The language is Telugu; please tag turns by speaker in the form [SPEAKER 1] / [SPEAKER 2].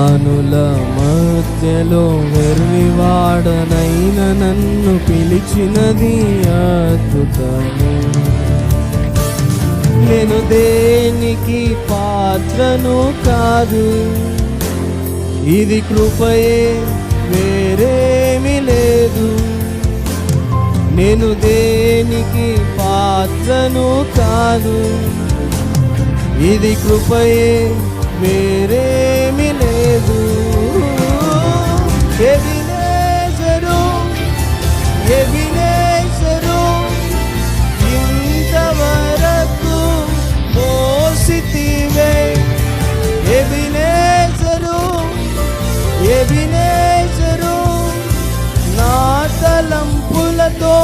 [SPEAKER 1] జ్ఞానుల మధ్యలో వెర్రివాడనైన నన్ను పిలిచినది అద్భుతము. నేను దేనికి పాత్రను కాదు, ఇది కృపయే వేరేమి లేదు. నేను దేనికి పాత్రను కాదు, ఇది కృపయే వేరేమి లేదు. ఎబినేజరు ఎబినేజరు ఇంతవరకు మోసితివే. ఎబినేజరు ఎబినేజరు నా తలంపులతో